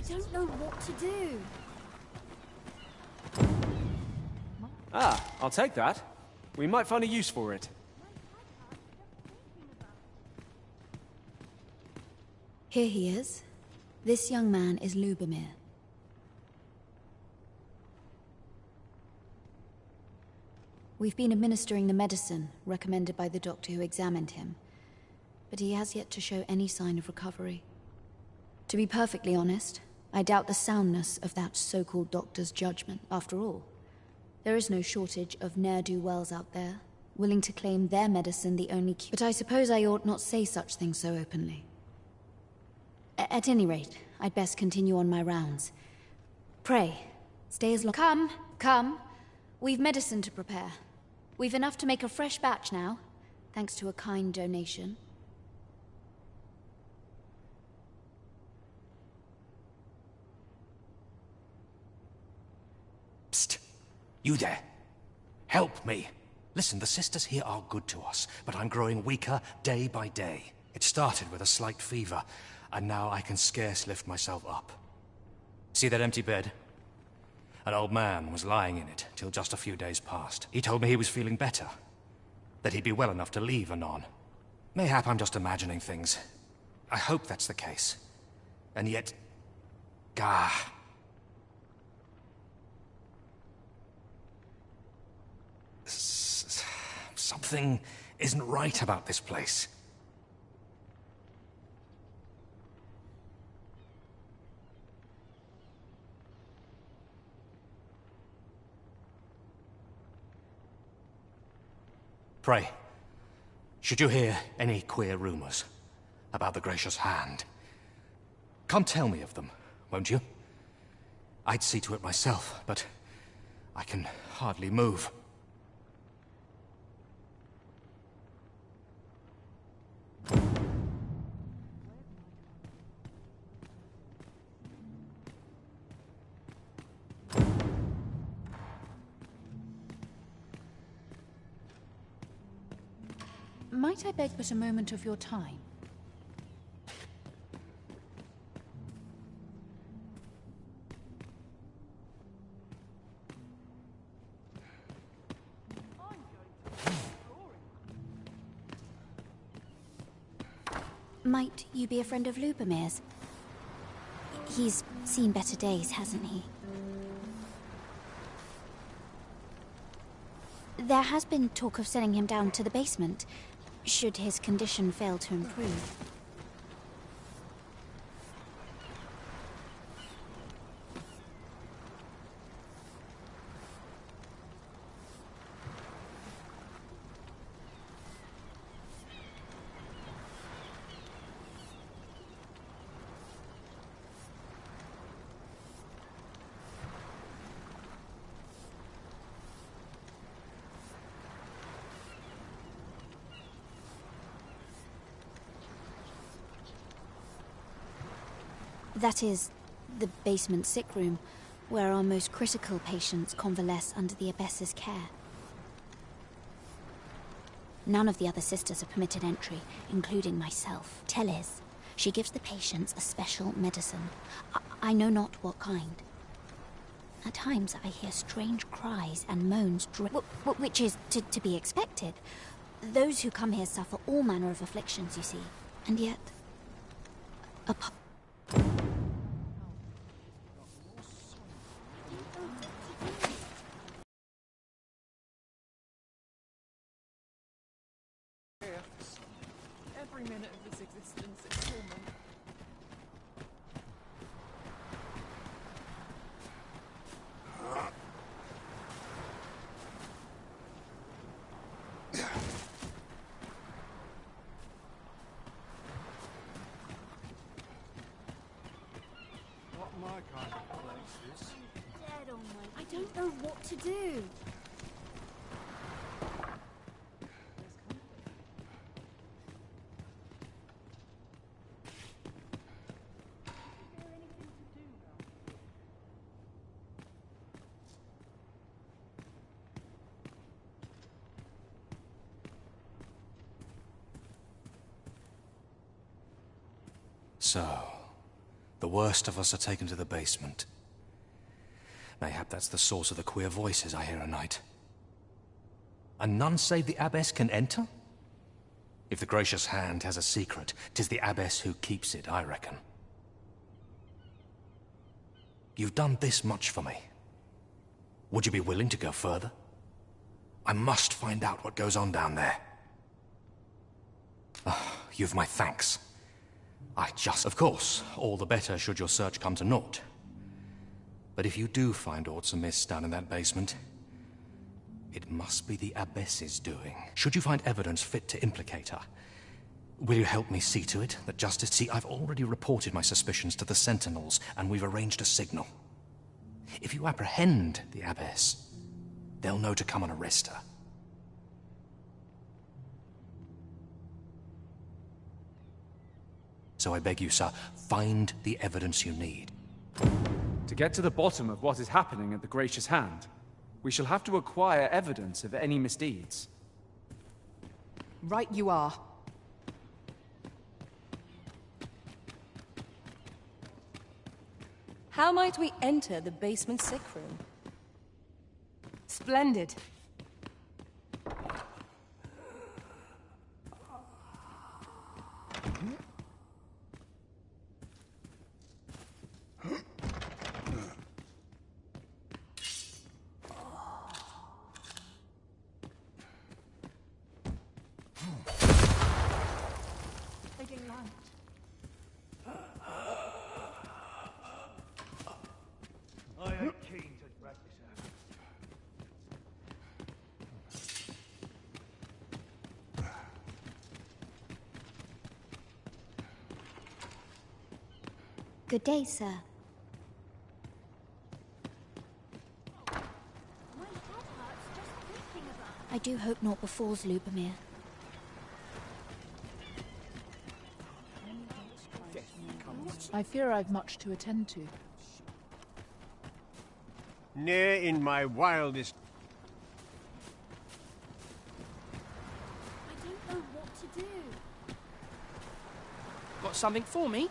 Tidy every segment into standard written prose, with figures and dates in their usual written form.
don't know what to do. Ah, I'll take that. We might find a use for it. Here he is. This young man is Lubomir. We've been administering the medicine recommended by the doctor who examined him, but he has yet to show any sign of recovery. To be perfectly honest, I doubt the soundness of that so-called doctor's judgment. After all, there is no shortage of ne'er-do-wells out there, willing to claim their medicine the only cure. But I suppose I ought not say such things so openly. At any rate, I'd best continue on my rounds. Pray, stay as long— Come. We've medicine to prepare. We've enough to make a fresh batch now, thanks to a kind donation. Psst! You there! Help me! Listen, the sisters here are good to us, but I'm growing weaker day by day. It started with a slight fever, and now I can scarce lift myself up. See that empty bed? An old man was lying in it till just a few days past. He told me he was feeling better, that he'd be well enough to leave anon. Mayhap I'm just imagining things. I hope that's the case. And yet... Gah... Something isn't right about this place. Pray, should you hear any queer rumors about the Gracious Hand, come tell me of them, won't you? I'd see to it myself, but I can hardly move. Might I beg but a moment of your time? Might you be a friend of Lubomir's? He's seen better days, hasn't he? There has been talk of sending him down to the basement, should his condition fail to improve. That is, the basement sick room, where our most critical patients convalesce under the abbess's care. None of the other sisters are permitted entry, including myself. Teles, she gives the patients a special medicine. I know not what kind. At times I hear strange cries and moans, which is to be expected. Those who come here suffer all manner of afflictions, you see. And yet... Every minute of his existence is torment. Not my kind of place, this. Dead on my... I don't know what to do. So, The worst of us are taken to the basement. Mayhap that's the source of the queer voices I hear at night. And none save the abbess can enter? If the gracious hand has a secret, 'tis the abbess who keeps it, I reckon. You've done this much for me. Would you be willing to go further? I must find out what goes on down there. You've my thanks. Of course, all the better should your search come to naught. But if you do find aught amiss down in that basement, it must be the abbess's doing. Should you find evidence fit to implicate her, will you help me see to it that justice... See, I've already reported my suspicions to the sentinels, and we've arranged a signal. If you apprehend the abbess, they'll know to come and arrest her. So I beg you, sir, find the evidence you need. To get to the bottom of what is happening at the Gracious Hand, we shall have to acquire evidence of any misdeeds. Right you are. How might we enter the basement sick room? Splendid. Good day, sir. I do hope naught befalls Lubomir. I fear I've much to attend to. Ne'er in my wildest... I don't know what to do. Got something for me?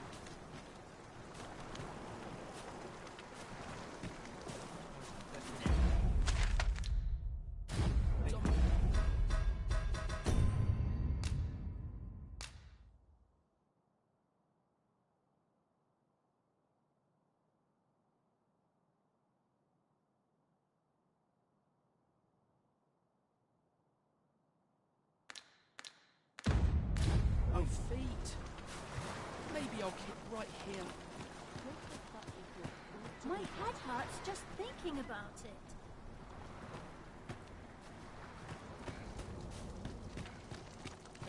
Feet. Maybe I'll kick right here. My head hurts just thinking about it.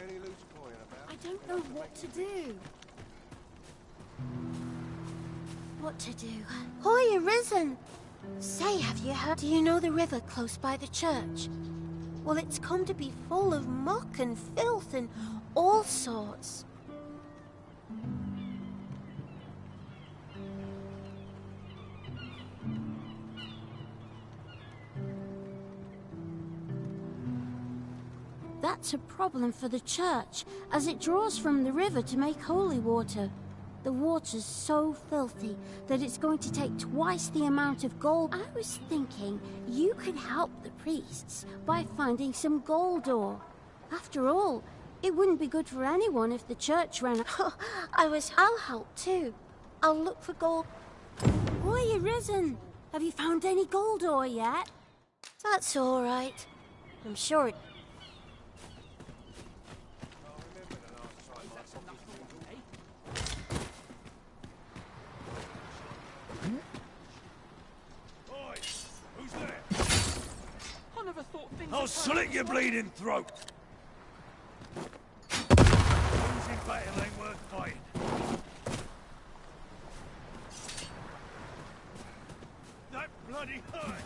Any loose coin about? I don't know what to do. What to do? Hoy, arisen! Say, have you heard? Do you know the river close by the church? Well, it's come to be full of muck and filth and all sorts. That's a problem for the church, as it draws from the river to make holy water. The water's so filthy that it's going to take twice the amount of gold. I was thinking you could help the priests by finding some gold ore. After all, it wouldn't be good for anyone if the church ran out. I'll help too. I'll look for gold. Boy, arisen! Have you found any gold ore yet? That's all right. I'm sure it... I'll slit your bleeding throat! Losing battle ain't worth fighting. That bloody hurt!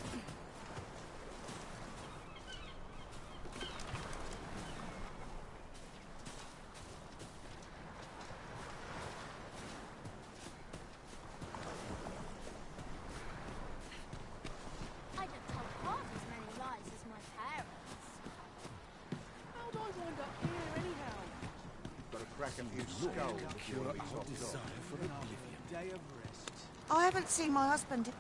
I don't tell half as many lies as my parents. How'd I wind up here anyhow? Got a crack in his skull. Cure our desire for oblivion. day of rest. I haven't seen my husband.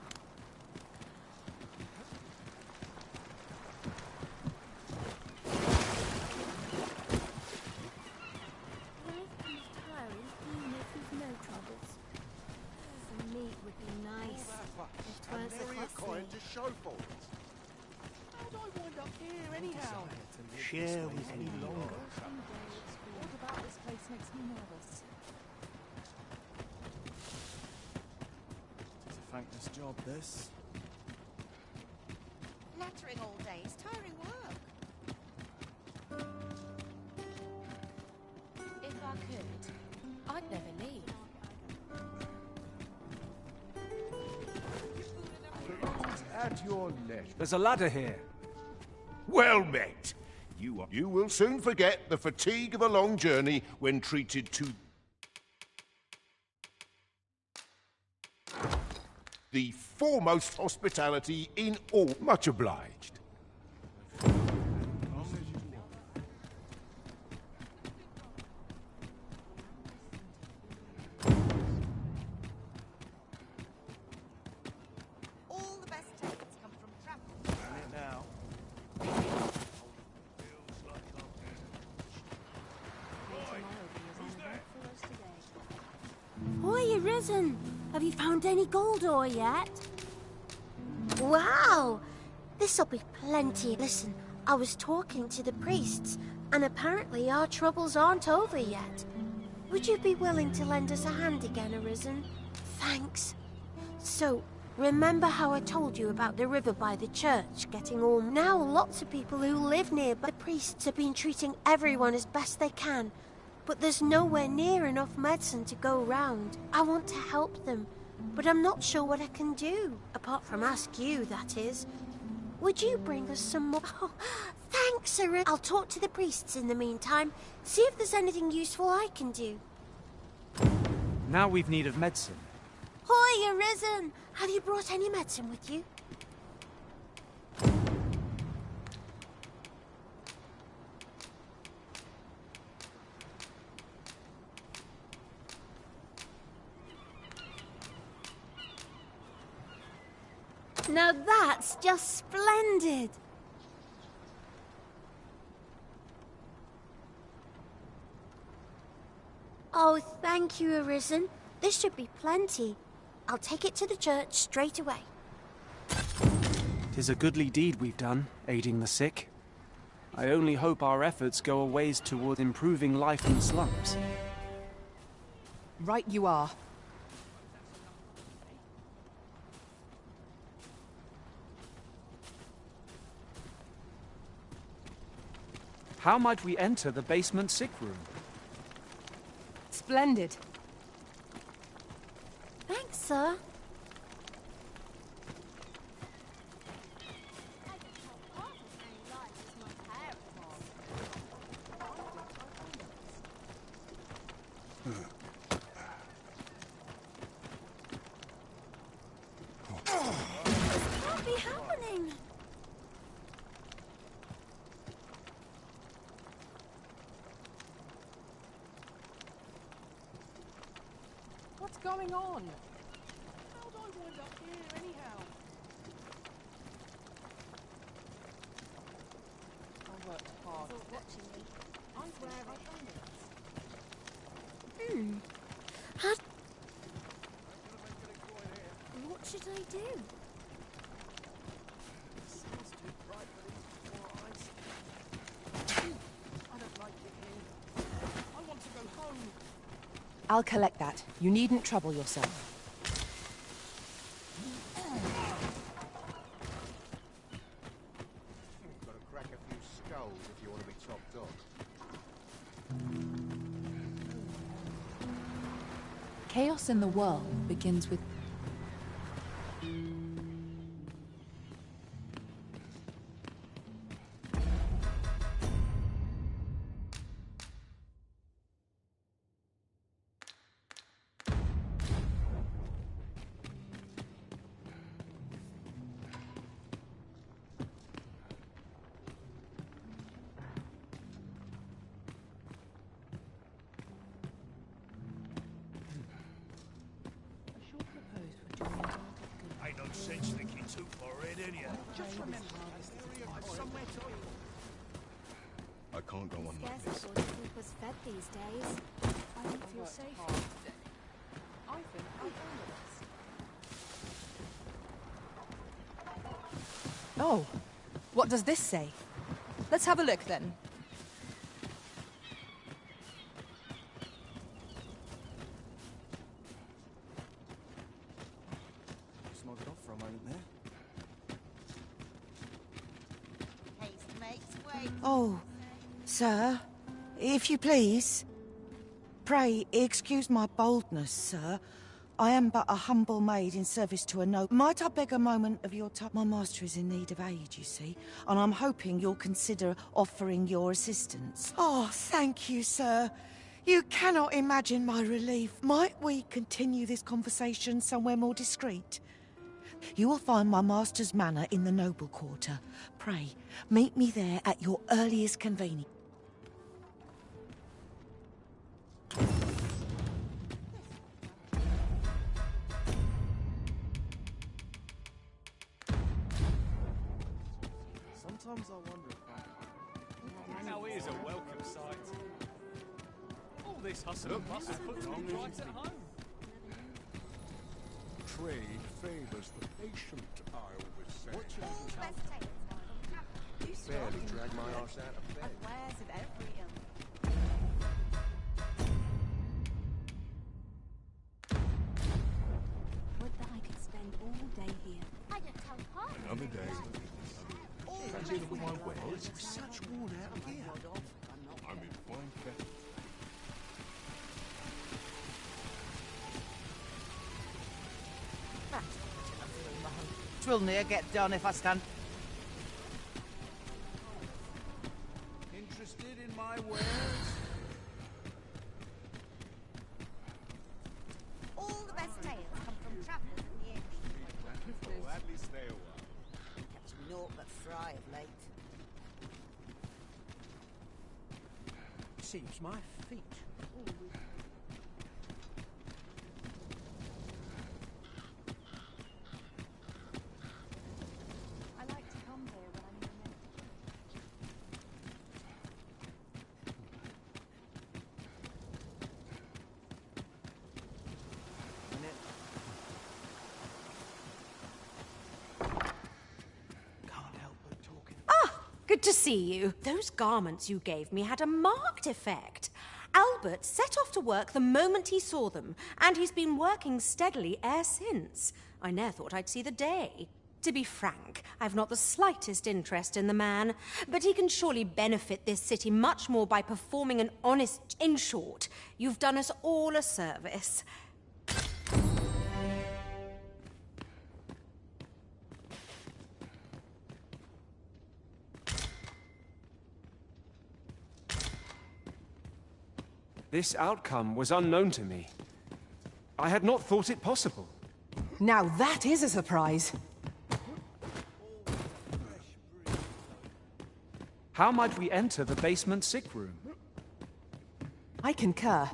Life comes tiring even if you've no troubles. Some meat would be nice. If 'twas so Nary a costly. coin to show for it. How'd I wind up here anyhow? Share with me longer. What about this place makes me nervous? It's a thankless job, this. Nattering all day is tiring work. If I could, I'd never leave. At your leisure. There's a ladder here. Well met. You will soon forget the fatigue of a long journey when treated to the foremost hospitality in all. Much obliged. All the best tales come from travel. Now. Oi, Arisen! Have you found any gold ore yet? Wow! This'll be plenty. Listen, I was talking to the priests, and apparently our troubles aren't over yet. Would you be willing to lend us a hand again, Arisen? Thanks. So, remember how I told you about the river by the church getting all... Now lots of people who live nearby. The priests have been treating everyone as best they can, but there's nowhere near enough medicine to go round. I want to help them, but I'm not sure what I can do, apart from ask you, that is. Would you bring us some more? Oh, thanks, Sir. I'll talk to the priests in the meantime, see if there's anything useful I can do. Now we've need of medicine. Hoi, Arisen! Have you brought any medicine with you? Now that's just splendid! Oh, thank you, Arisen. This should be plenty. I'll take it to the church straight away. 'Tis a goodly deed we've done, aiding the sick. I only hope our efforts go a ways toward improving life in the slums. Right you are. How might we enter the basement sick room? Splendid. Thanks, sir. This can't be happening. What's going on? How'd I wind up here anyhow? I worked hard. Watching me. I swear I found it. How... What should I do? Sounds too bright for these poor eyes. I don't like it here. I want to go home. I'll collect that. You needn't trouble yourself. You've got to crack a few skulls if you want to be top dog. Chaos in the world begins with... Just remember, I can't go on like Scarce this. afford to keep us fed these days. I don't feel safe here today. I think I'll go with us. Oh, what does this say? Let's have a look then. Smog it off for a moment there. Haste makes way. Oh, sir, if you please. Pray, excuse my boldness, sir. I am but a humble maid in service to a noble. Might I beg a moment of your time? My master is in need of aid, you see, and I'm hoping you'll consider offering your assistance. Oh, thank you, sir. You cannot imagine my relief. Might we continue this conversation somewhere more discreet? You will find my master's manor in the noble quarter. Pray, meet me there at your earliest convenience. Sometimes I wonder if Now here's a welcome sight. All this hustle and bustle puts me right at home. Trade favours the patient, I always say. All the best tales come from travel. Barely drag my arse out of bed. And wares of every ilk. Would that I could spend all day here. I don't tell part. Another day. Fancy with my wares. Such worn out gear. I'm in fine fettle. Twill near get done if I stand. Interested in my wares? All the best tales come from travellers in the ancient. Gladly stay a while. Kept naught but fry of late. seems my feet. I like to come here when I'm romantic. Good to see you. Those garments you gave me had a marked effect. Albert set off to work the moment he saw them, and he's been working steadily e'er since. I ne'er thought I'd see the day. To be frank, I've not the slightest interest in the man, but he can surely benefit this city much more by performing an honest... In short, you've done us all a service. This outcome was unknown to me. I had not thought it possible. Now that is a surprise. How might we enter the basement sick room? I concur.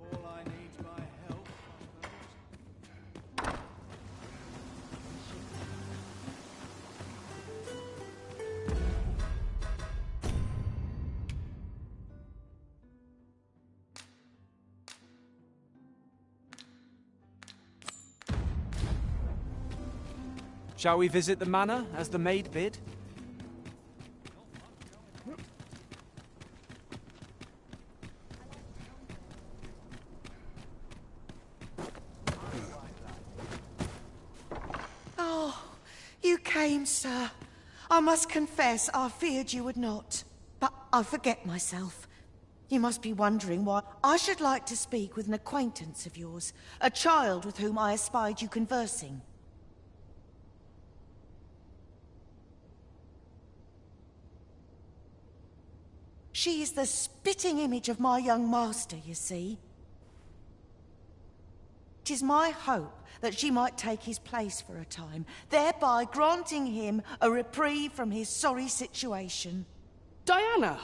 All I need's my help, I suppose. Shall we visit the manor as the maid bid? Oh, you came, sir. I must confess, I feared you would not. But I forget myself. You must be wondering why. I should like to speak with an acquaintance of yours, a child with whom I espied you conversing. She is the spitting image of my young master, you see. 'Tis my hope that she might take his place for a time, thereby granting him a reprieve from his sorry situation. Diana,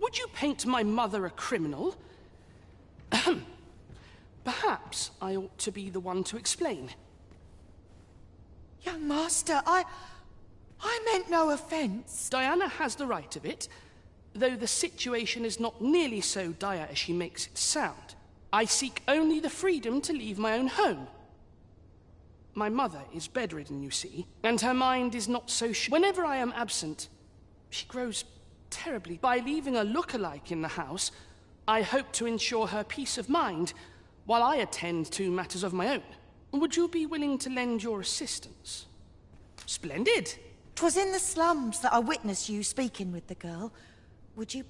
would you paint my mother a criminal? Perhaps I ought to be the one to explain. Young master, I meant no offence. Diana has the right of it, though the situation is not nearly so dire as she makes it sound. I seek only the freedom to leave my own home. My mother is bedridden, you see, and her mind is not so Whenever I am absent, she grows terribly. By leaving a look-alike in the house, I hope to ensure her peace of mind while I attend to matters of my own. Would you be willing to lend your assistance? Splendid. 'Twas in the slums that I witnessed you speaking with the girl. Would you...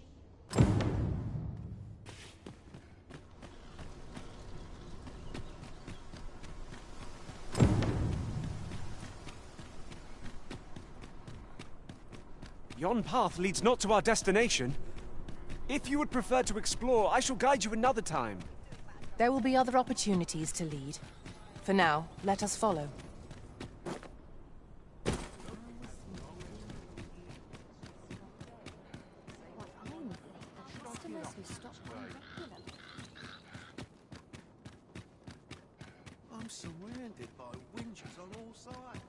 Yon path leads not to our destination. If you would prefer to explore, I shall guide you another time. There will be other opportunities to lead. For now, let us follow. I'm surrounded by winches on all sides.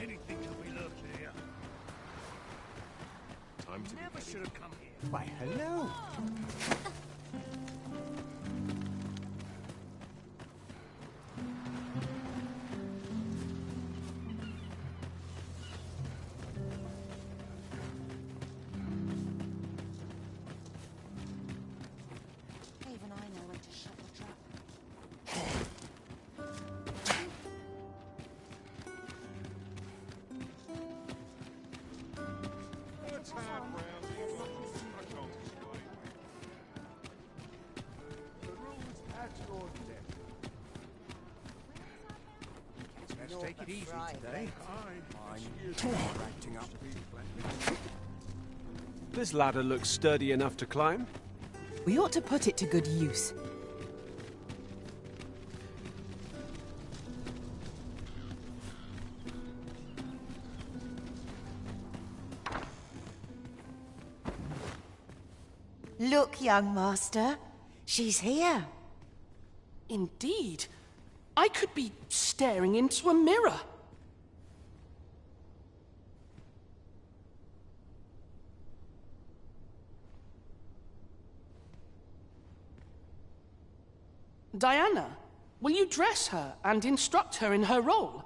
Anything to be left here. Time to never should have come here. Why, hello. Even I know when to shut the trap. Let's have round here. I can't explain. The rules at your depth. Let's take it easy today. Acting up. This ladder looks sturdy enough to climb. We ought to put it to good use. Look, young master. She's here. Indeed. I could be staring into a mirror. Diana, will you dress her and instruct her in her role?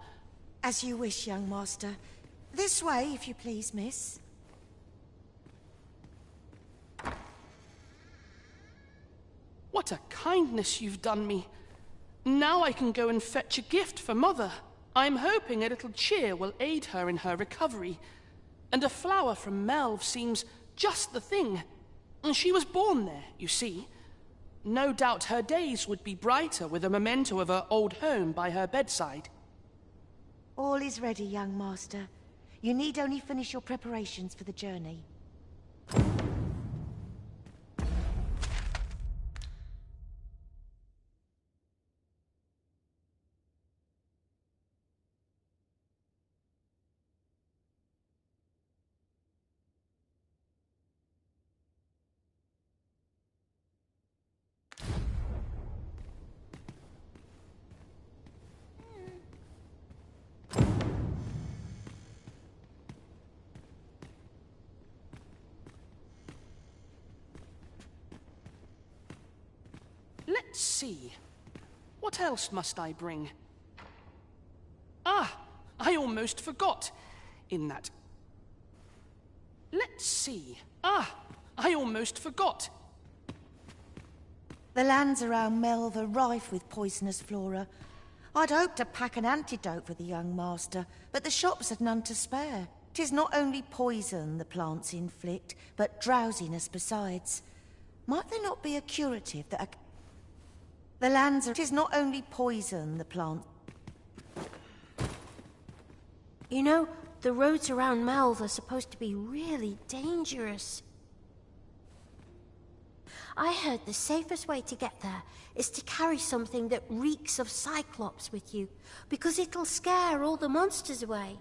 As you wish, young master. This way, if you please, miss. What a kindness you've done me. Now I can go and fetch a gift for Mother. I'm hoping a little cheer will aid her in her recovery. And a flower from Melve seems just the thing. And she was born there, you see. No doubt her days would be brighter with a memento of her old home by her bedside. All is ready, young master. You need only finish your preparations for the journey. Let's see. What else must I bring? Ah, I almost forgot. In that... Let's see. Ah, I almost forgot. The lands around Melve are rife with poisonous flora. I'd hoped to pack an antidote for the young master, but the shops had none to spare. 'Tis not only poison the plants inflict, but drowsiness besides. Might there not be a curative that... The lands are... It is not only poison, the plant. You know, the roads around Melve are supposed to be really dangerous. I heard the safest way to get there is to carry something that reeks of Cyclops with you, because it'll scare all the monsters away.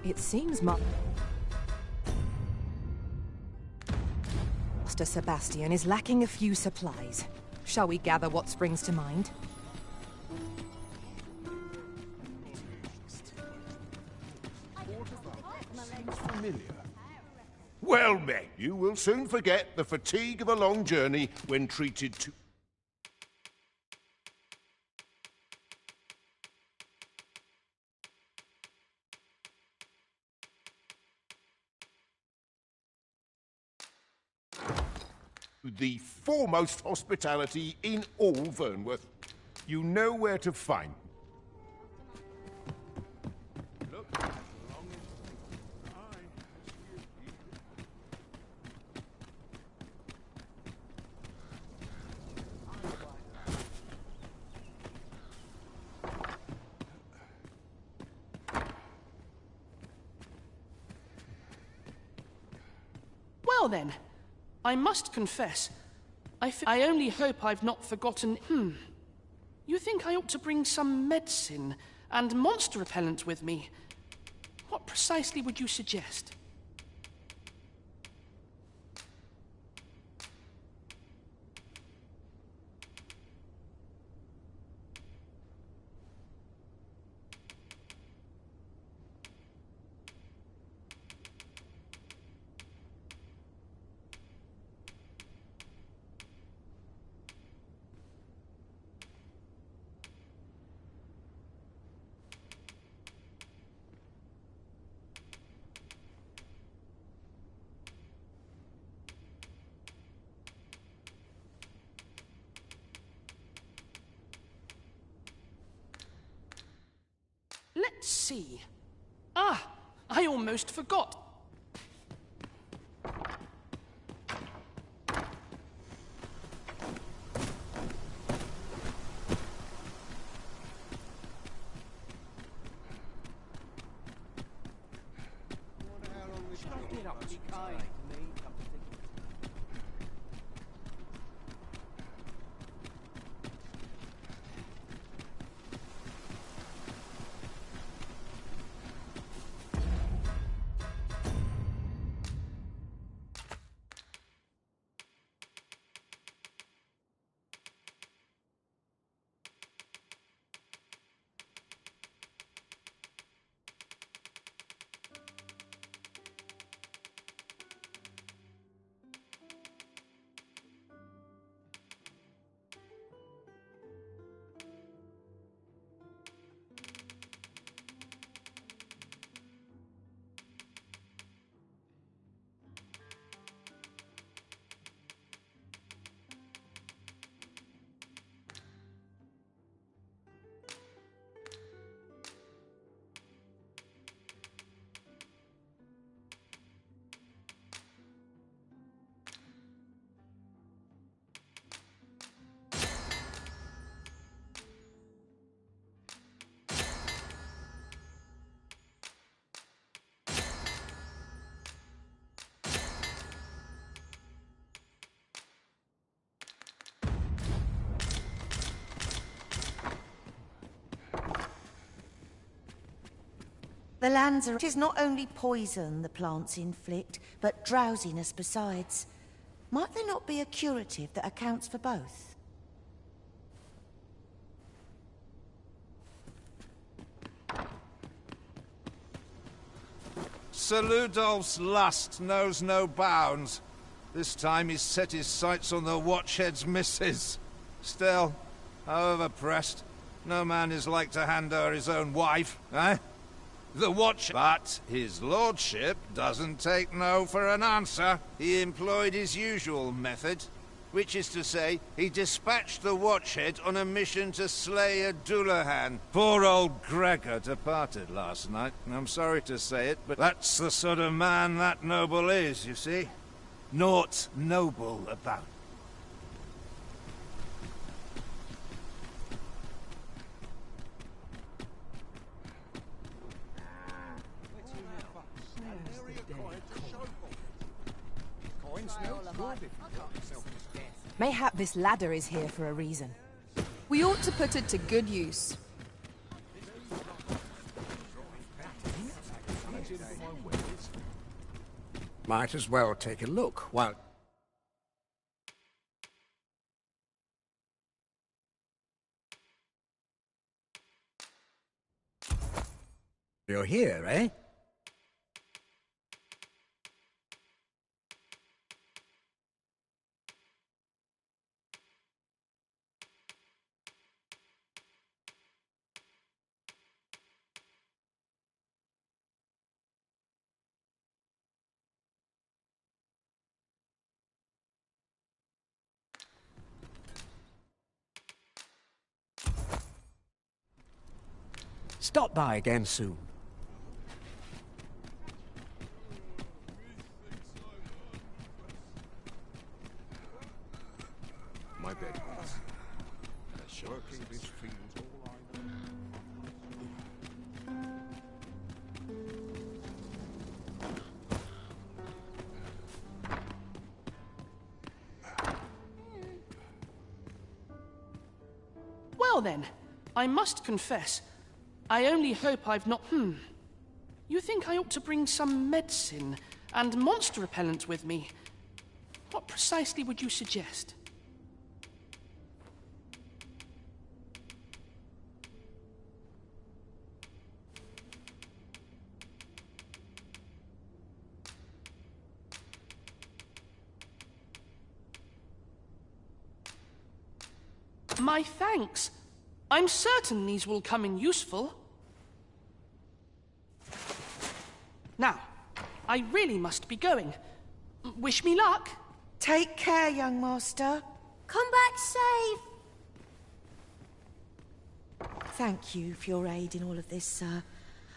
It seems Master Sebastian is lacking a few supplies. Shall we gather what springs to mind? Familiar. Well met. You will soon forget the fatigue of a long journey when treated to... the foremost hospitality in all Vernworth. You know where to find. Look, as long as Well then, I must confess, I only hope I've not forgotten... You think I ought to bring some medicine and monster repellent with me? What precisely would you suggest? Let's see. Ah, I almost forgot. The lands are... It is not only poison the plants inflict, but drowsiness besides. Might there not be a curative that accounts for both? Sir Ludolf's lust knows no bounds. This time he's set his sights on the Watchhead's missus. Still, however pressed, no man is like to hand her his own wife, eh? The watch. But his lordship doesn't take no for an answer. He employed his usual method, which is to say, he dispatched the watchhead on a mission to slay a Dullahan. Poor old Gregor departed last night. I'm sorry to say it, but that's the sort of man that noble is, you see. Naught noble about. Mayhap this ladder is here for a reason. We ought to put it to good use. Might as well take a look while... You're here, eh? Stop by again soon. My bed, please. Working this field all I know. Well then, I must confess, I only hope I've not... You think I ought to bring some medicine and monster repellent with me? What precisely would you suggest? My thanks. I'm certain these will come in useful. Now, I really must be going. Wish me luck. Take care, young master. Come back safe. Thank you for your aid in all of this, sir.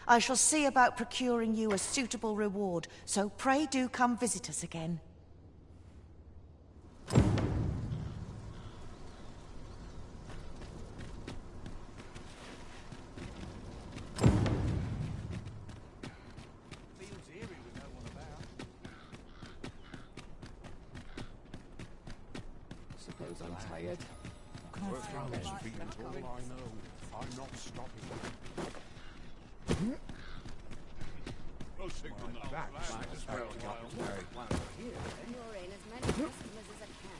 I shall see about procuring you a suitable reward, so pray do come visit us again. Suppose I'm tired. Working this field all I know. I'm not stopping. Oh, signal that. Might as well not carry one here. You're in as many customers as I can.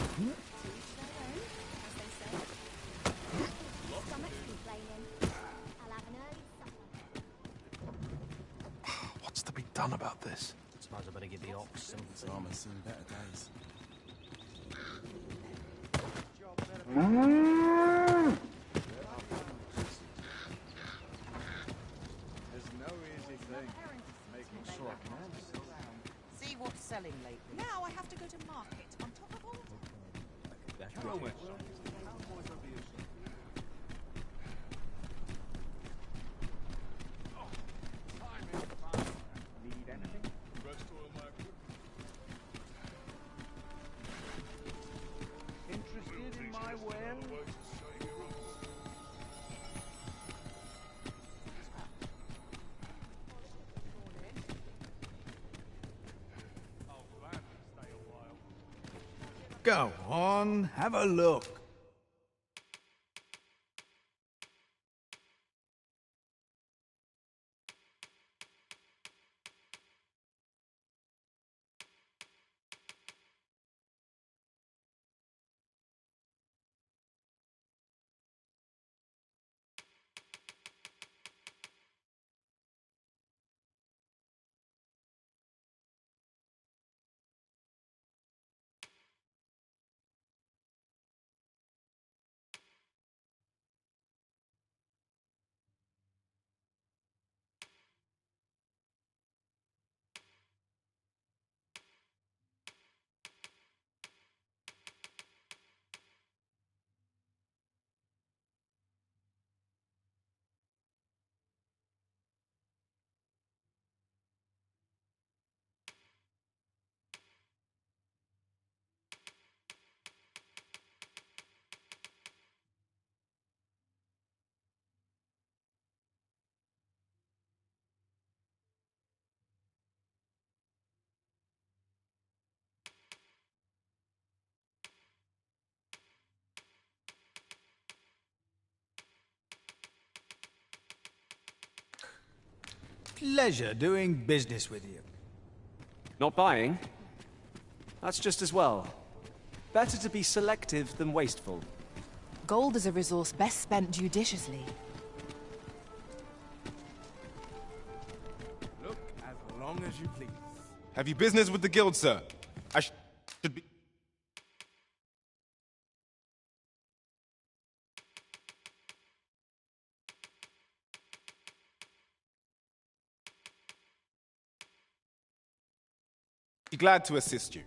To each their own, as they say. Stomach's complaining. I'll have an early supper. What's to be done about this? Suppose I better give the ox something. Farmer's seen better days. There's no easy thing. Making sure I can See what's selling lately. Now I have to go to market on top of all. Need anything? Interested in my wares? Go on, have a look. pleasure doing business with you. Not buying? That's just as well. Better to be selective than wasteful. Gold is a resource best spent judiciously. Look, as long as you please. Have you business with the guild, sir? I should be... Be glad to assist you.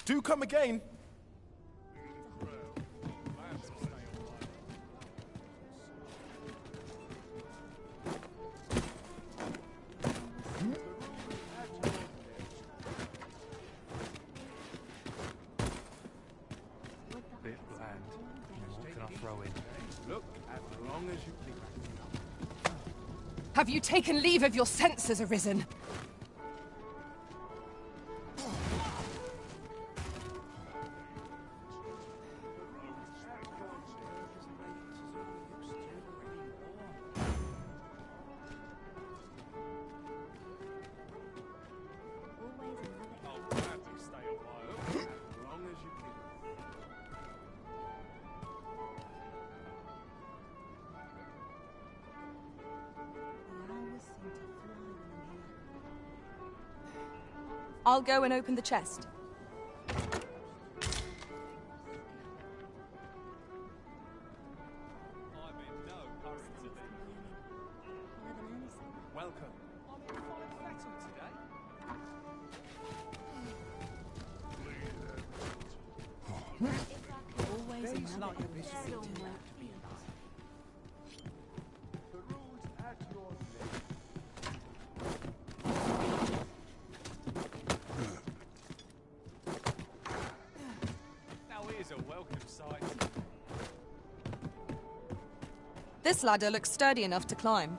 Do come again. Bit bland. What can I throw in? Look, as long as you please. Have you taken leave of your senses, Arisen? I'll go and open the chest. Welcome. I'm in full fettle today. Always another episode. Now here's a welcome sight. This ladder looks sturdy enough to climb.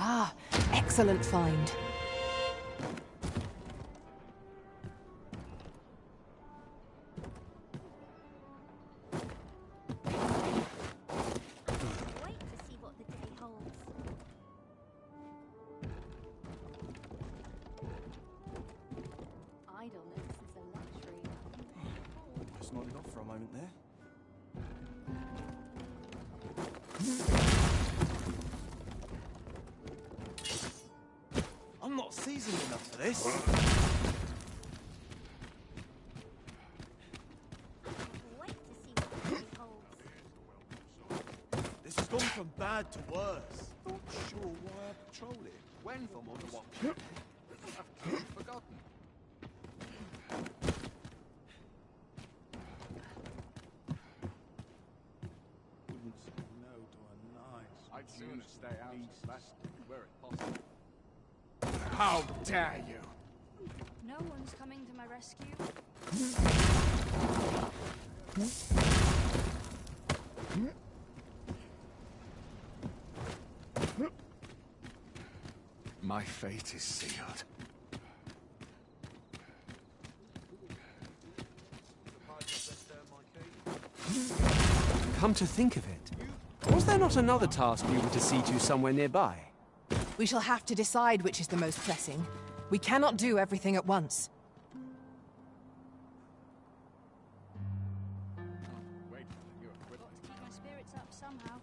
Ah, excellent find. Wait to see what the day holds. Idleness is a luxury. Just nodded off for a moment there. I'm not seasoned enough for this. Wait to see what the day holds. This has gone from bad to worse. Not sure why I patrol it. When from on the watch? Forgotten. Wouldn't say no to a nice... I'd sooner stay out of that were it possible. How dare you! No one's coming to my rescue. My fate is sealed. Come to think of it, was there not another task we were to see to somewhere nearby? We shall have to decide which is the most pressing. We cannot do everything at once. Wait, you're equipped. Got to keep my spirits up somehow.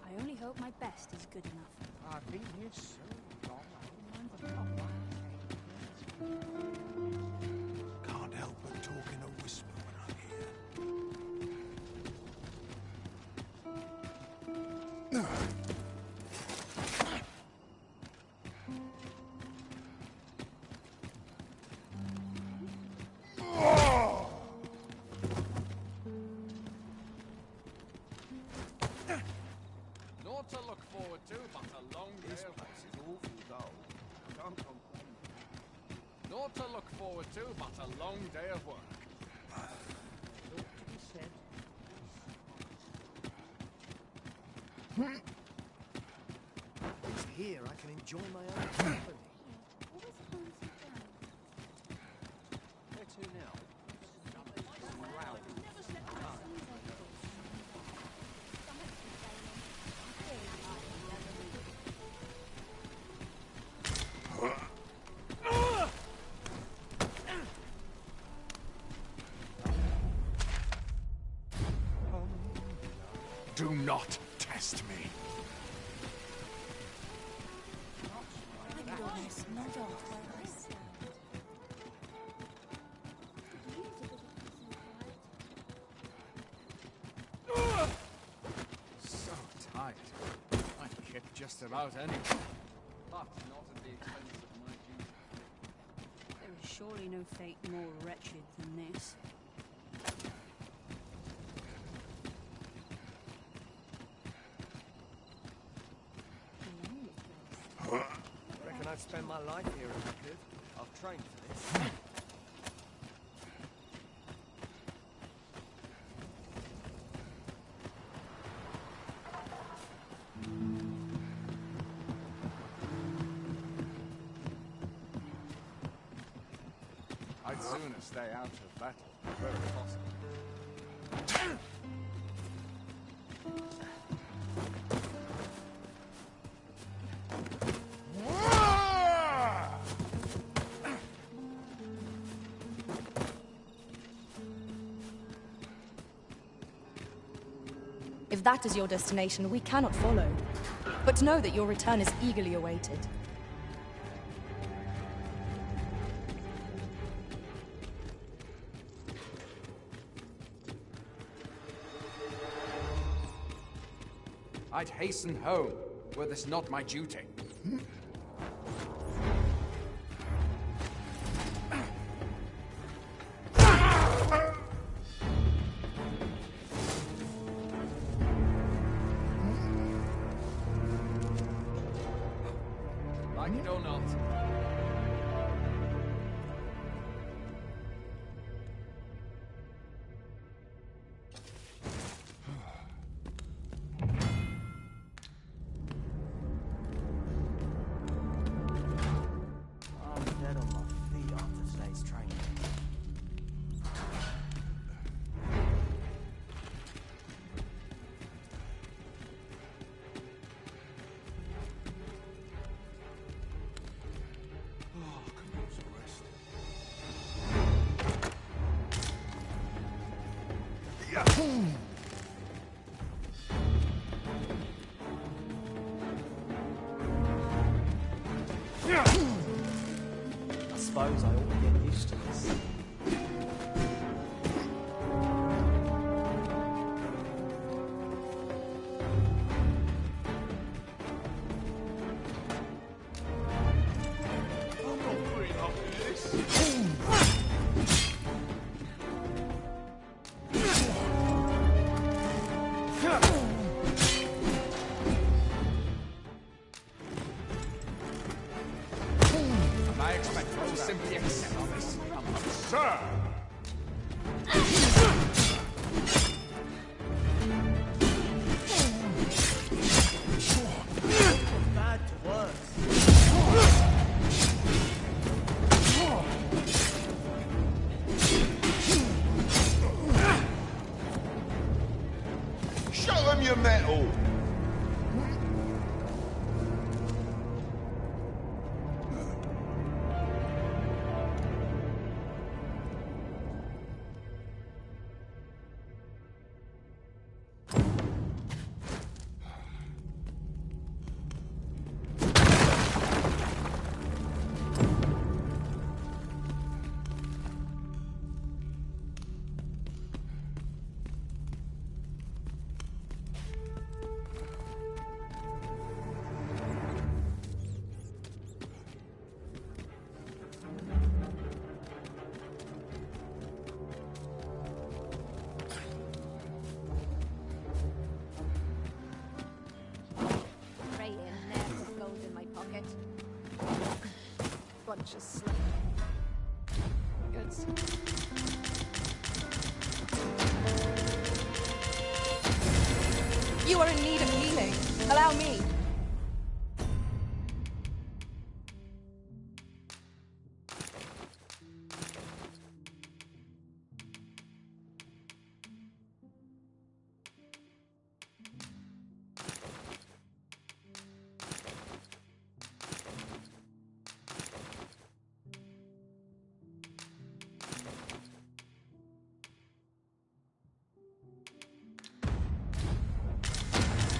I only hope my best is good enough. I've been here so long. Can't help but talk in a whisper when I'm here. forward to but a long day of work. It's here I can enjoy my own company. Where to now? Do not test me. So tired. I'd kick just about anyone, but not at the expense of my duty. There is surely no fate more wretched than this. Reckon I'd spend my life here if I could. I've trained for this. I'd sooner stay out of battle, where possible. If that is your destination, we cannot follow. But know that your return is eagerly awaited. I'd hasten home, were this not my duty. Like it or not. I'm dead on my feet after today's training. I suppose I ought to get used to this. I'm not putting up with this. And I expect you to simply accept this. Sir! Bad to worse. Show them your metal! Right in there with gold in my pocket. Bunch of slime. You are in need of healing. Allow me.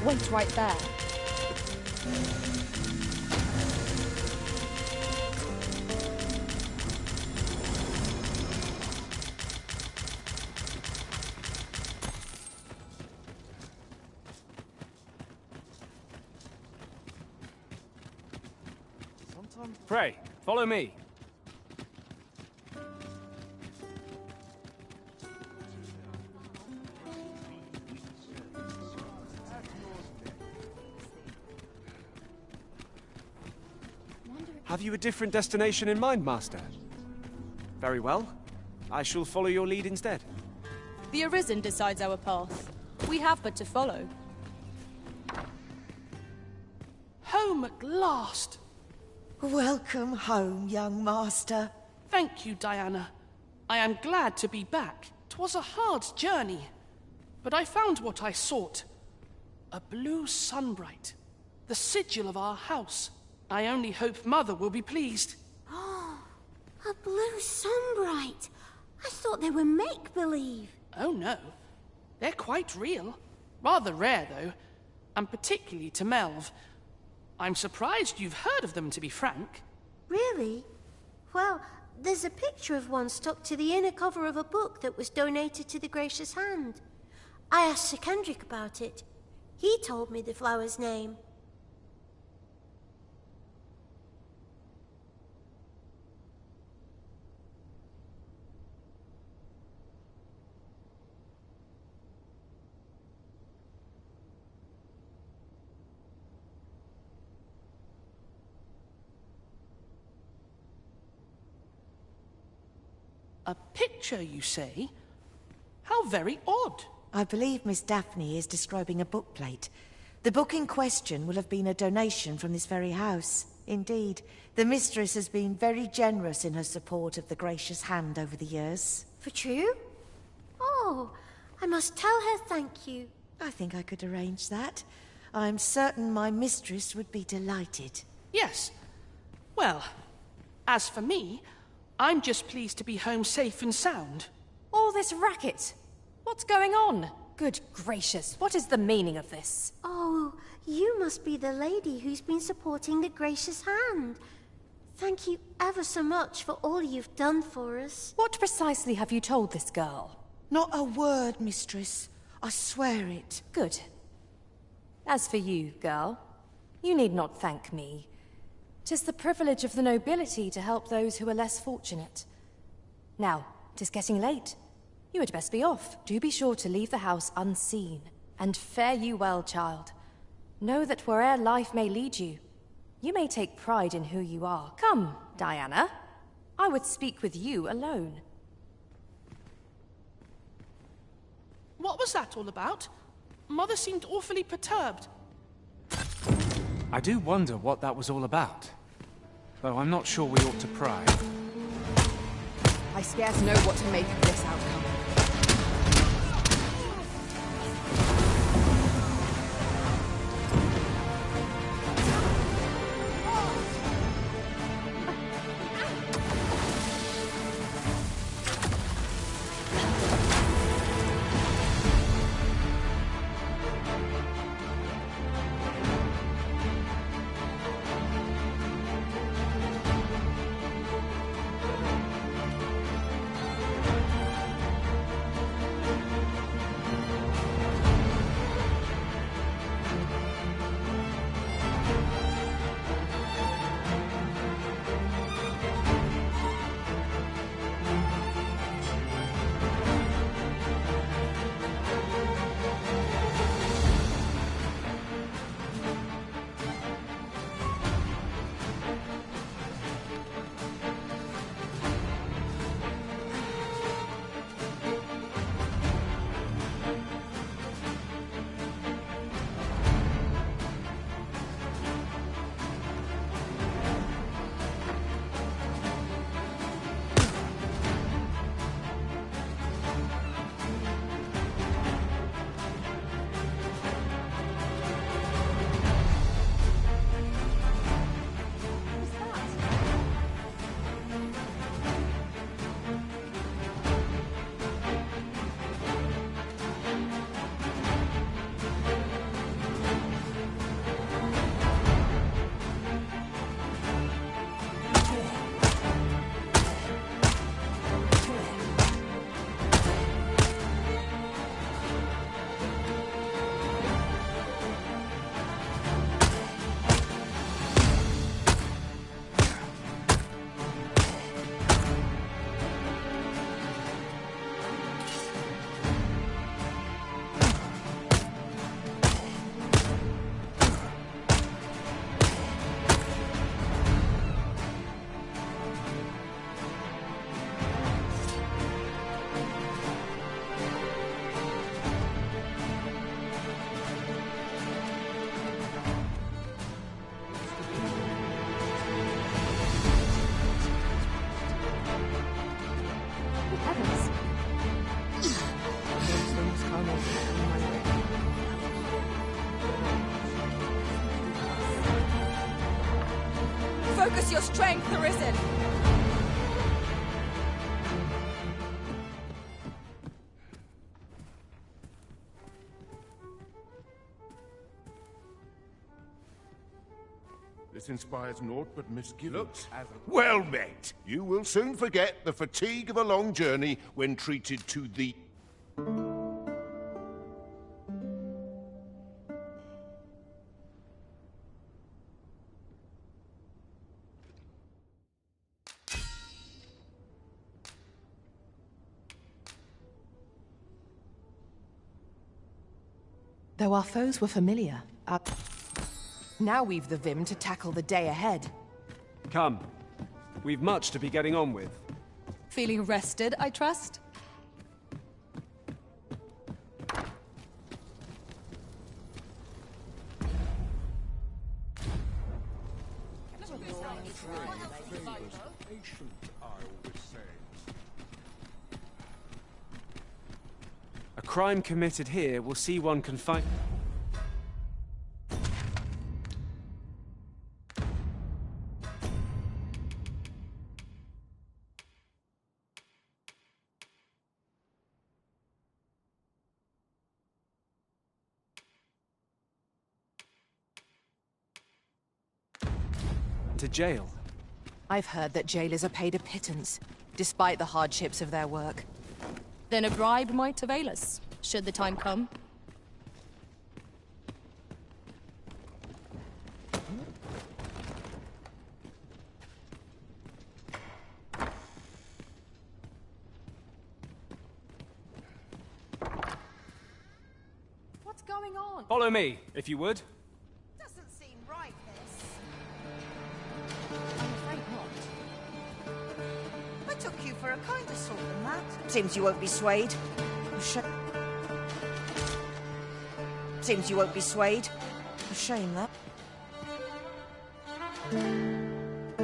Wait right there. Pray, follow me. Have you a different destination in mind, Master? Very well. I shall follow your lead instead. The Arisen decides our path. We have but to follow. Home at last! Welcome home, young master. Thank you, Diana. I am glad to be back. 'Twas a hard journey, but I found what I sought. A blue sunbright, the sigil of our house. I only hope Mother will be pleased. Oh, a blue sunbright. I thought they were make-believe. Oh no, they're quite real. Rather rare, though, and particularly to Melv. I'm surprised you've heard of them, to be frank. Really? Well, there's a picture of one stuck to the inner cover of a book that was donated to the Gracious Hand. I asked Sir Kendrick about it. He told me the flower's name. A picture, you say? How very odd. I believe Miss Daphne is describing a bookplate. The book in question will have been a donation from this very house. Indeed, the mistress has been very generous in her support of the Gracious Hand over the years. For true? Oh, I must tell her thank you. I think I could arrange that. I'm certain my mistress would be delighted. Yes. Well, as for me, I'm just pleased to be home safe and sound. All this racket. What's going on? Good gracious, what is the meaning of this? Oh, you must be the lady who's been supporting the Gracious Hand. Thank you ever so much for all you've done for us. What precisely have you told this girl? Not a word, mistress. I swear it. Good. As for you, girl, you need not thank me. 'Tis the privilege of the nobility to help those who are less fortunate. Now, 'tis getting late. You had best be off. Do be sure to leave the house unseen. And fare you well, child. Know that where'er life may lead you, you may take pride in who you are. Come, Diana. I would speak with you alone. What was that all about? Mother seemed awfully perturbed. I do wonder what that was all about. Though I'm not sure we ought to pry. I scarce know what to make of this outcome. Focus your strength, Arisen! This inspires naught but misgivings. Well met! You will soon forget the fatigue of a long journey when treated to the... Though our foes were familiar, now we've the vim to tackle the day ahead. Come. We've much to be getting on with. Feeling rested, I trust? A crime committed here will see one confined. To jail. I've heard that jailers are paid a pittance, despite the hardships of their work. Then a bribe might avail us, should the time come. What's going on? Follow me, if you would. Doesn't seem right, this. I'm afraid not. I took you for a kinder sort than that. Seems you won't be swayed. Seems you won't be swayed. A shame, that.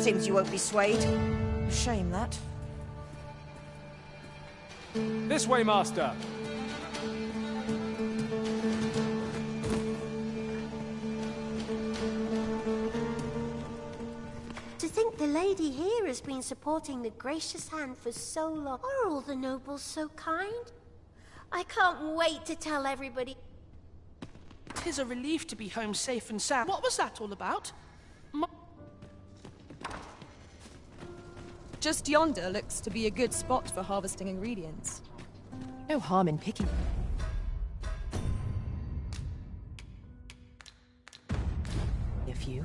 Seems you won't be swayed. A shame, that. This way, Master. To think the lady here has been supporting the gracious hand for so long. Are all the nobles so kind? I can't wait to tell everybody. 'Tis a relief to be home safe and sound. What was that all about? Just yonder looks to be a good spot for harvesting ingredients. No harm in picking. A few.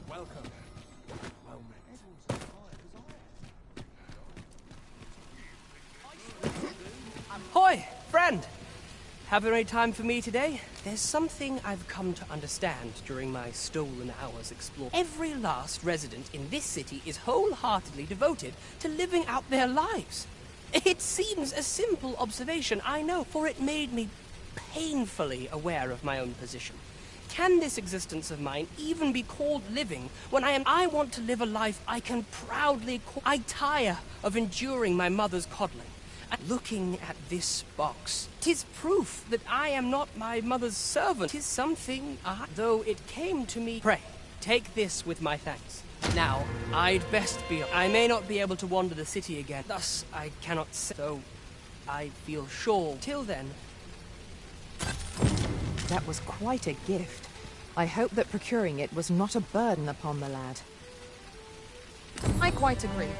Welcome. Well met. Hoy, friend! Have any time for me today? There's something I've come to understand during my stolen hours exploring. Every last resident in this city is wholeheartedly devoted to living out their lives. It seems a simple observation, I know, for it made me painfully aware of my own position. Can this existence of mine even be called living when I want to live a life I can proudly call... I tire of enduring my mother's coddling. And looking at this box, 'tis proof that I am not my mother's servant. 'Tis something though it came to me. Pray, take this with my thanks. Now, I'd best be... I may not be able to wander the city again. Thus, I cannot say... So, I feel sure. Till then... That was quite a gift. I hope that procuring it was not a burden upon the lad. I quite agree.